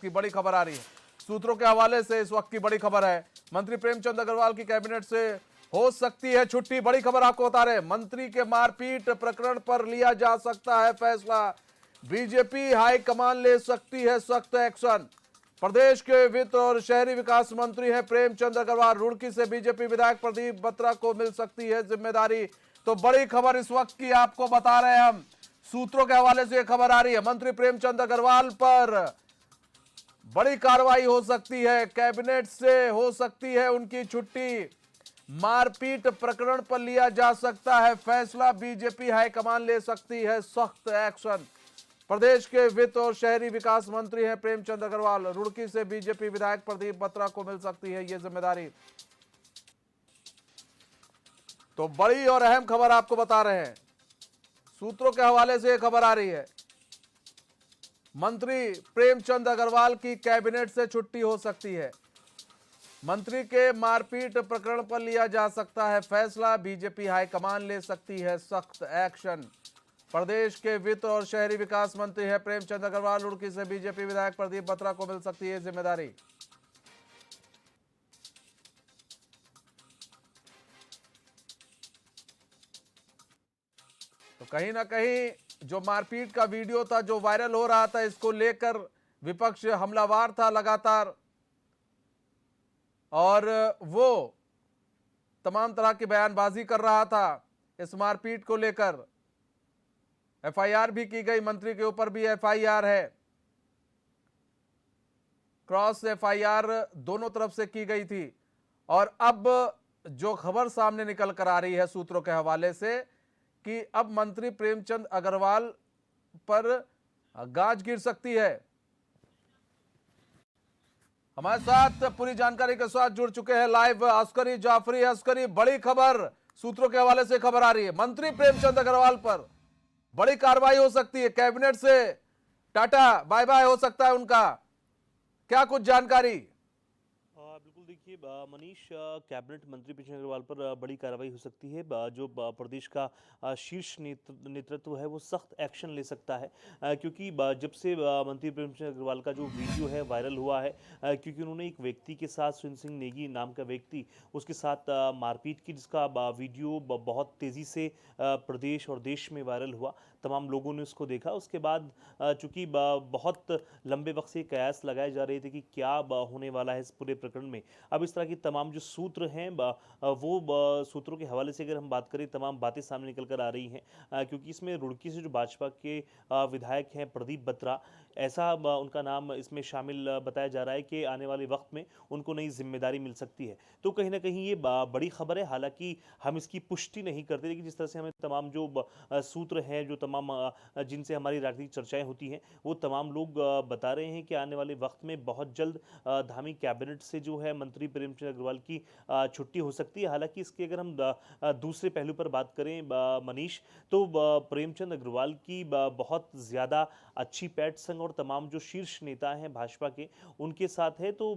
की बड़ी खबर आ रही है। सूत्रों के हवाले से इस वक्त की बड़ी खबर है, मंत्री प्रेमचंद अग्रवाल की कैबिनेट से हो सकती है छुट्टी। बड़ी खबर आपको बता रहे हैं, मंत्री के मारपीट प्रकरण पर लिया जा सकता है फैसला। बीजेपी हाईकमान ले सकती है सख्त एक्शन। प्रदेश के वित्त और शहरी विकास मंत्री हैं प्रेमचंद अग्रवाल। रुड़की से बीजेपी विधायक प्रदीप बत्रा को मिल सकती है जिम्मेदारी। तो बड़ी खबर इस वक्त की आपको बता रहे हैं हम, सूत्रों के हवाले से यह खबर आ रही है, मंत्री प्रेमचंद अग्रवाल पर बड़ी कार्रवाई हो सकती है, कैबिनेट से हो सकती है उनकी छुट्टी। मारपीट प्रकरण पर लिया जा सकता है फैसला, बीजेपी हाईकमान ले सकती है सख्त एक्शन। प्रदेश के वित्त और शहरी विकास मंत्री हैं प्रेमचंद अग्रवाल। रुड़की से बीजेपी विधायक प्रदीप बत्रा को मिल सकती है यह जिम्मेदारी। तो बड़ी और अहम खबर आपको बता रहे हैं, सूत्रों के हवाले से यह खबर आ रही है, मंत्री प्रेमचंद अग्रवाल की कैबिनेट से छुट्टी हो सकती है। मंत्री के मारपीट प्रकरण पर लिया जा सकता है फैसला, बीजेपी हाईकमान ले सकती है सख्त एक्शन। प्रदेश के वित्त और शहरी विकास मंत्री हैं प्रेमचंद अग्रवाल। रुड़की से बीजेपी विधायक प्रदीप बत्रा को मिल सकती है जिम्मेदारी। तो कहीं ना कहीं जो मारपीट का वीडियो था जो वायरल हो रहा था, इसको लेकर विपक्ष हमलावार था लगातार, और वो तमाम तरह की बयानबाजी कर रहा था इस मारपीट को लेकर। एफआईआर भी की गई, मंत्री के ऊपर भी एफआईआर है, क्रॉस एफआईआर दोनों तरफ से की गई थी। और अब जो खबर सामने निकल कर आ रही है सूत्रों के हवाले से कि अब मंत्री प्रेमचंद अग्रवाल पर गाज गिर सकती है। हमारे साथ पूरी जानकारी के साथ जुड़ चुके हैं लाइव अस्करी जाफरी। अस्करी, बड़ी खबर सूत्रों के हवाले से खबर आ रही है, मंत्री प्रेमचंद अग्रवाल पर बड़ी कार्रवाई हो सकती है, कैबिनेट से टाटा बाय बाय हो सकता है उनका, क्या कुछ जानकारी? बिल्कुल, देखिए मनीष, कैबिनेट मंत्री प्रेमचंद अग्रवाल पर बड़ी कार्रवाई हो सकती है। जो प्रदेश का शीर्ष नेतृत्व है वो सख्त एक्शन ले सकता है, क्योंकि जब से मंत्री प्रेमचंद अग्रवाल का जो वीडियो है वायरल हुआ है, क्योंकि उन्होंने एक व्यक्ति के साथ, सुन सिंह नेगी नाम का व्यक्ति, उसके साथ मारपीट की, जिसका वीडियो बहुत तेज़ी से प्रदेश और देश में वायरल हुआ। तमाम लोगों ने उसको देखा। उसके बाद चूंकि बहुत लंबे वक्त से कयास लगाए जा रहे थे कि क्या होने वाला है इस पूरे प्रकरण में, अब इस तरह की तमाम जो सूत्र हैं वो सूत्रों के हवाले से अगर हम बात करें, तमाम बातें सामने निकल कर आ रही हैं, क्योंकि इसमें रुड़की से जो भाजपा के विधायक हैं प्रदीप बत्रा, ऐसा उनका नाम इसमें शामिल बताया जा रहा है कि आने वाले वक्त में उनको नई जिम्मेदारी मिल सकती है। तो कहीं ना कहीं ये बड़ी खबर है। हालांकि हम इसकी पुष्टि नहीं करते, लेकिन जिस तरह से हमें तमाम जो सूत्र हैं, जो तमाम जिनसे हमारी राजनीतिक चर्चाएं होती हैं, वो तमाम लोग बता रहे हैं कि आने वाले वक्त में बहुत जल्द धामी कैबिनेट से जो है मंत्री प्रेमचंद अग्रवाल की छुट्टी हो सकती है। हालांकि इसके अगर हम दूसरे पहलू पर बात करें मनीष, तो प्रेमचंद अग्रवाल की बहुत ज़्यादा अच्छी पैठ संग और तमाम जो शीर्ष नेता हैं भाजपा के, उनके साथ है। तो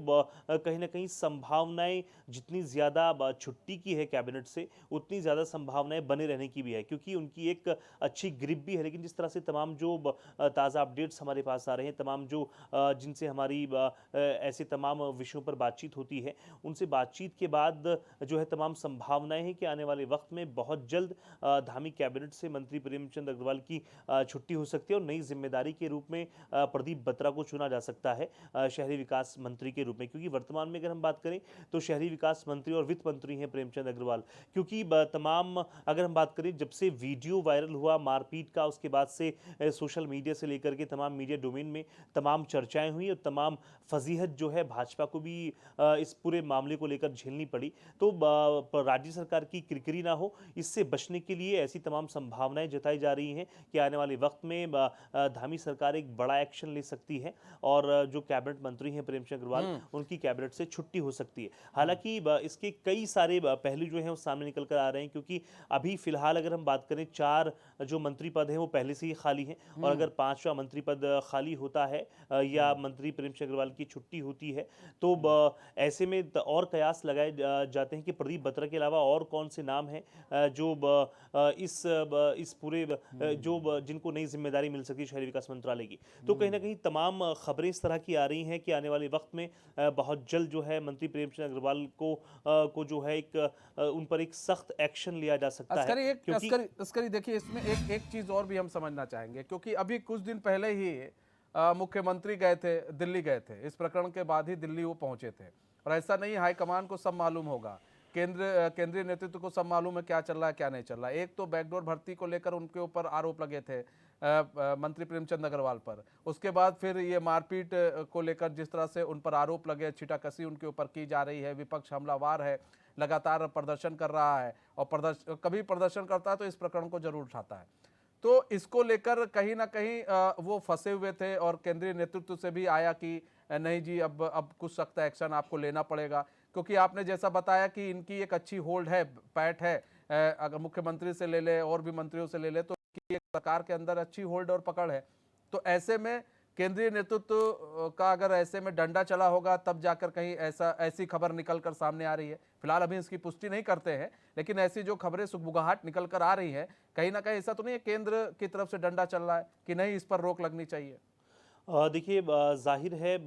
कहीं ना कहीं संभावनाएं जितनी ज़्यादा छुट्टी की है कैबिनेट से, उतनी ज़्यादा संभावनाएं बने रहने की भी है, क्योंकि उनकी एक अच्छी ग्रिप भी है। लेकिन जिस तरह से तमाम जो ताज़ा अपडेट्स हमारे पास आ रहे हैं, तमाम जो जिनसे हमारी ऐसे तमाम विषयों पर बातचीत होती है, उनसे बातचीत के बाद जो है तमाम संभावनाएं हैं कि आने वाले वक्त में बहुत जल्द धामी कैबिनेट से मंत्री प्रेमचंद अग्रवाल की छुट्टी हो सकती है और नई जिम्मेदारी के रूप में प्रदीप बत्रा को चुना जा सकता है शहरी विकास मंत्री के रूप में। क्योंकि वर्तमान में अगर हम बात करें तो शहरी विकास मंत्री और वित्त मंत्री हैं प्रेमचंद अग्रवाल। क्योंकि तमाम अगर हम बात करें, जब से वीडियो वायरल हुआ मारपीट का, उसके बाद से सोशल मीडिया से लेकर के तमाम मीडिया डोमेन में तमाम चर्चाएं हुई और तमाम फजीहत जो है भाजपा को भी इस पूरे मामले को लेकर झेलनी पड़ी। तो राज्य सरकार की किरकिरी ना हो, इससे बचने के लिए ऐसी तमाम संभावनाएं जताई जा रही हैं कि आने वाले वक्त में धामी सरकार एक बड़ा एक्शन ले सकती है और जो कैबिनेट मंत्री हैं प्रेमचंद अग्रवाल, उनकी कैबिनेट से छुट्टी हो सकती है। हालांकि इसके कई सारे पहलू जो हैं वो सामने निकल कर आ रहे हैं, क्योंकि अभी फिलहाल अगर हम बात करें, 4 जो मंत्री पद हैं वो पहले से ही खाली हैं, और अगर 5वां मंत्री पद खाली होता है या मंत्री प्रेमचंद अग्रवाल की छुट्टी होती है, तो ऐसे में और कयास लगाए जाते हैं कि प्रदीप बत्रा के अलावा और कौन से नाम हैं जो इस पूरे जो जिनको नई जिम्मेदारी मिल सकती है शहरी विकास विकास मंत्रालय की। तो कहीं न कहीं तमाम खबरें इस तरह की आ रही हैं कि आने वाले वक्त में बहुत जल्द जो है मंत्री प्रेमचंद अग्रवाल को जो है उन पर एक सख्त एक्शन लिया जा सकता है, अस्करी एक क्योंकि अस्करी अस्करी देखिए, इसमें एक एक चीज और भी हम समझना चाहेंगे, क्योंकि अभी कुछ दिन पहले ही मुख्यमंत्री गए थे, दिल्ली गए थे। इस प्रकरण के बाद ही दिल्ली वो पहुंचे थे। और ऐसा नहीं, हाईकमान को सब मालूम होगा, केंद्रीय नेतृत्व को सब मालूम है क्या चल रहा है क्या नहीं चल रहा है। एक तो बैकडोर भर्ती को लेकर उनके ऊपर आरोप लगे थे मंत्री प्रेमचंद अग्रवाल पर। उसके बाद फिर ये मारपीट को लेकर जिस तरह से उन पर आरोप लगे, छिटाकसी उनके ऊपर की जा रही है, विपक्ष हमलावार है, लगातार प्रदर्शन कर रहा है, और कभी प्रदर्शन करता है तो इस प्रकरण को जरूर उठाता है। तो इसको लेकर कहीं ना कहीं वो फंसे हुए थे, और केंद्रीय नेतृत्व से भी आया कि नहीं जी, अब कुछ सख्त एक्शन आपको लेना पड़ेगा, क्योंकि आपने जैसा बताया कि इनकी एक अच्छी होल्ड है, पैठ है। अगर मुख्यमंत्री से ले ले और भी मंत्रियों से ले ले तो इनकी एक सरकार के अंदर अच्छी होल्ड और पकड़ है। तो ऐसे में केंद्रीय नेतृत्व का अगर ऐसे में डंडा चला होगा, तब जाकर कहीं ऐसी खबर निकल कर सामने आ रही है। फिलहाल अभी इसकी पुष्टि नहीं करते हैं, लेकिन ऐसी जो खबरें सुगबुगाहट निकल कर आ रही है, कहीं ना कहीं ऐसा तो नहीं है केंद्र की तरफ से डंडा चल रहा है कि नहीं, इस पर रोक लगनी चाहिए। देखिए, ज़ाहिर है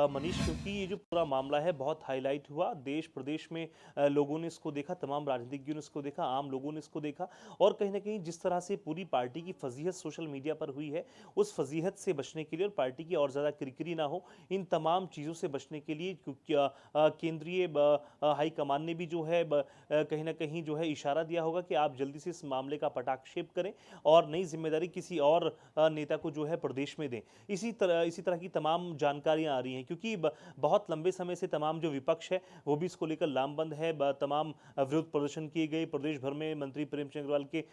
मनीष, क्योंकि ये जो पूरा मामला है बहुत हाईलाइट हुआ देश प्रदेश में। लोगों ने इसको देखा, तमाम राजनीतिज्ञों ने इसको देखा, आम लोगों ने इसको देखा, और कहीं ना कहीं जिस तरह से पूरी पार्टी की फजीहत सोशल मीडिया पर हुई है, उस फजीहत से बचने के लिए और पार्टी की और ज़्यादा किरकिरी ना हो, इन तमाम चीज़ों से बचने के लिए क्योंकि केंद्रीय हाईकमान ने भी जो है कहीं ना कहीं जो है इशारा दिया होगा कि आप जल्दी से इस मामले का पटाक्षेप करें और नई जिम्मेदारी किसी और नेता को जो है प्रदेश में दें। इसी तरह की तमाम जानकारियां आ रही हैं, क्योंकि बहुत लंबे समय से तमाम जो विपक्ष है वो भी इसको लेकर लामबंद है। तमाम विरोध प्रदर्शन किए गए, प्रदेश भर में मंत्री प्रेमचंद अग्रवाल के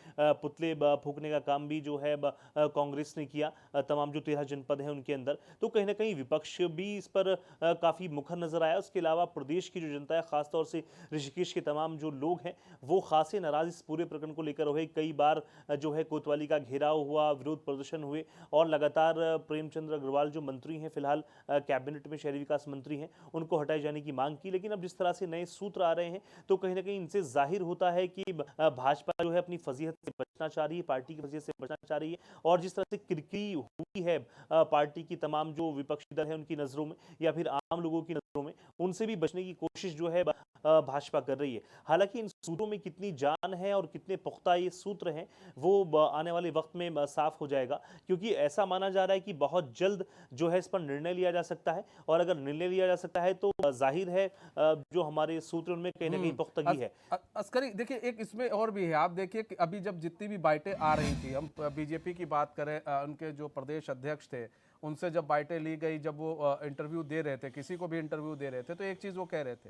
पुतले फूकने का काम भी जो है कांग्रेस ने किया, तमाम जो 13 जनपद हैं उनके अंदर। तो कहीं ना कहीं विपक्ष भी इस पर काफ़ी मुखर नजर आया। उसके अलावा प्रदेश की जो जनता है, खासतौर से ऋषिकेश के तमाम जो लोग हैं, वो खासे नाराज इस पूरे प्रकरण को लेकर हुए। कई बार जो है कोतवाली का घेराव हुआ, विरोध प्रदर्शन हुए, और लगातार प्रेमचंद अग्रवाल जो मंत्री हैं, फिलहाल कैबिनेट में शहरी विकास मंत्री हैं, उनको हटाए जाने की मांग की। लेकिन अब जिस तरह से नए सूत्र आ रहे हैं, तो कहीं ना कहीं इनसे जाहिर होता है कि भाजपा जो है अपनी फजीहत से बचना चाह रही है, पार्टी की फजीहत से बचना चाह रही है। और जिस तरह से किरकिरी हुई है पार्टी की तमाम जो विपक्षी दल है उनकी नज़रों में, या फिर आम लोगों की नज़रों में, उनसे भी बचने की कोशिश जो है भाजपा कर रही है। हालांकि इन सूत्रों में कितनी जान है और कितने पुख्ता ये सूत्र हैं, वो आने वाले वक्त में साफ हो जाएगा, क्योंकि ऐसा माना जा रहा है कि बहुत जल्द जो है इस पर निर्णय लिया जा सकता है। और अगर निर्णय लिया जा सकता है तो जाहिर है जो हमारे सूत्र उनमें कहीं ना कहीं पुख्तगी है। अस्करी देखिए, एक इसमें और भी है। आप देखिए कि अभी जब जितनी भी बाइटें आ रही थी, हम बीजेपी की बात करें, उनके जो प्रदेश अध्यक्ष थे उनसे जब बाइटें ली गई, जब वो इंटरव्यू दे रहे थे, किसी को भी इंटरव्यू दे रहे थे, तो एक चीज वो कह रहे थे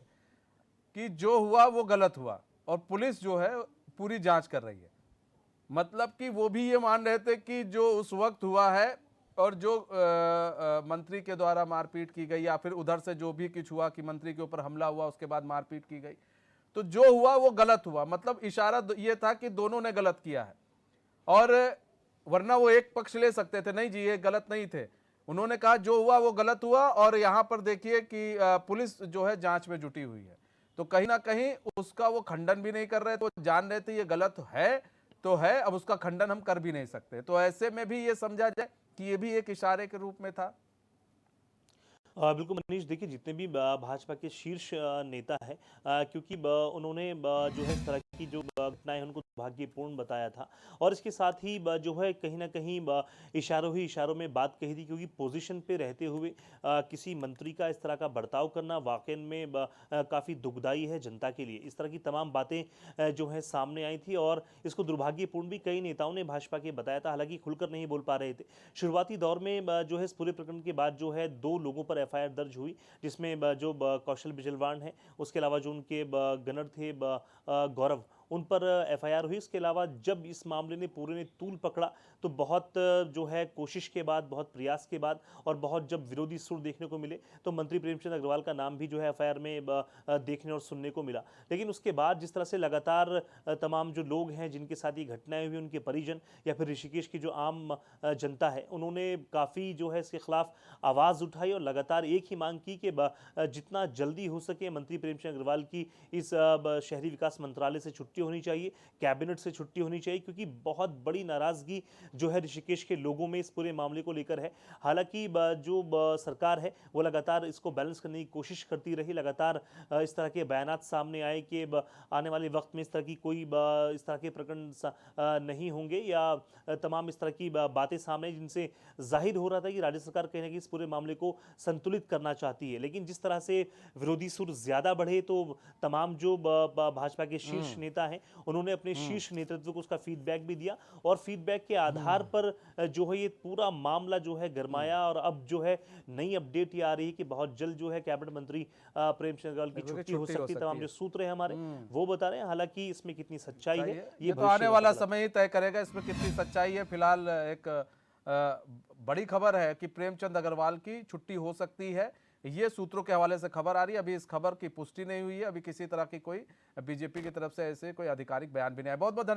कि जो हुआ वो गलत हुआ, और पुलिस जो है पूरी जांच कर रही है। मतलब कि वो भी ये मान रहे थे कि जो उस वक्त हुआ है, और जो मंत्री के द्वारा मारपीट की गई, या फिर उधर से जो भी कुछ हुआ कि मंत्री के ऊपर हमला हुआ, उसके बाद मारपीट की गई, तो जो हुआ वो गलत हुआ। मतलब इशारा ये था कि दोनों ने गलत किया है। और वरना वो एक पक्ष ले सकते थे, नहीं जी ये गलत नहीं थे। उन्होंने कहा जो हुआ वो गलत हुआ, और यहां पर देखिए कि पुलिस जो है जांच में जुटी हुई है। तो कहीं ना कहीं उसका वो खंडन भी नहीं कर रहे, तो जान रहे थे ये गलत है तो है, अब उसका खंडन हम कर भी नहीं सकते। तो ऐसे में भी ये समझा जाए कि ये भी एक इशारे के रूप में था। बिल्कुल मनीष, देखिए जितने भी भाजपा के शीर्ष नेता हैं, क्योंकि उन्होंने जो है इस तरह की जो घटनाएं हैं, उनको दुर्भाग्यपूर्ण बताया था। और इसके साथ ही जो है कहीं ना कहीं इशारों ही इशारों में बात कही थी, क्योंकि पोजीशन पे रहते हुए किसी मंत्री का इस तरह का बर्ताव करना वाकई में काफ़ी दुखदाई है जनता के लिए। इस तरह की तमाम बातें जो है सामने आई थी, और इसको दुर्भाग्यपूर्ण भी कई नेताओं ने भाजपा के बताया था, हालांकि खुलकर नहीं बोल पा रहे थे। शुरुआती दौर में जो है इस पूरे प्रकरण के बाद जो है 2 लोगों पर एफआईआर दर्ज हुई, जिसमें जो कौशल बिजलवान है, उसके अलावा जो उनके गनर थे गौरव, उन पर एफआईआर हुई। इसके अलावा जब इस मामले ने पूरे ने तूल पकड़ा, तो बहुत जो है कोशिश के बाद, बहुत प्रयास के बाद, और बहुत जब विरोधी सुर देखने को मिले, तो मंत्री प्रेमचंद अग्रवाल का नाम भी जो है एफआईआर में देखने और सुनने को मिला। लेकिन उसके बाद जिस तरह से लगातार तमाम जो लोग हैं जिनके साथ ये घटनाएं हुई, उनके परिजन या फिर ऋषिकेश की जो आम जनता है, उन्होंने काफ़ी जो है इसके खिलाफ आवाज़ उठाई, और लगातार एक ही मांग की कि जितना जल्दी हो सके मंत्री प्रेमचंद अग्रवाल की इस शहरी विकास मंत्रालय से छुट्टी छुट्टी होनी चाहिए, कैबिनेट से छुट्टी होनी चाहिए, क्योंकि बहुत बड़ी नाराजगी जो है ऋषिकेश के लोगों में इस पूरे मामले को लेकर है। हालांकि सरकार है वो लगातार इसको बैलेंस करने की कोशिश करती रही, लगातार इस तरह के बयानात सामने आए कि आने वाले वक्त में इस तरह की कोई इस तरह के प्रकरण नहीं होंगे, या तमाम इस तरह की बातें सामने आई, जिनसे जाहिर हो रहा था कि राज्य सरकार कहीं ना कहीं इस पूरे मामले को संतुलित करना चाहती है। लेकिन जिस तरह से विरोधी सुर ज्यादा बढ़े तो तमाम जो भाजपा के शीर्ष नेता हैं उन्होंने अपने शीर्ष नेतृत्व को उसका फीडबैक भी दिया, और फीडबैक के आधार पर जो है ये पूरा मामला जो है गरमाया, और अब जो है नई अपडेट ये आ रही है कि बहुत जल्द जो है कैबिनेट मंत्री प्रेमचंद अग्रवाल की छुट्टी हो सकती है। तमाम जो सूत्र है हमारे वो बता रहे हैं, हालांकि इसमें कितनी सच्चाई है ये तो आने वाला समय ही तय करेगा इसमें कितनी सच्चाई है। फिलहाल एक बड़ी खबर है कि प्रेमचंद अग्रवाल की छुट्टी हो सकती है, ये सूत्रों के हवाले से खबर आ रही है। अभी इस खबर की पुष्टि नहीं हुई है, अभी किसी तरह की कोई बीजेपी की तरफ से ऐसे कोई आधिकारिक बयान भी नहीं आया। बहुत बहुत धन्यवाद।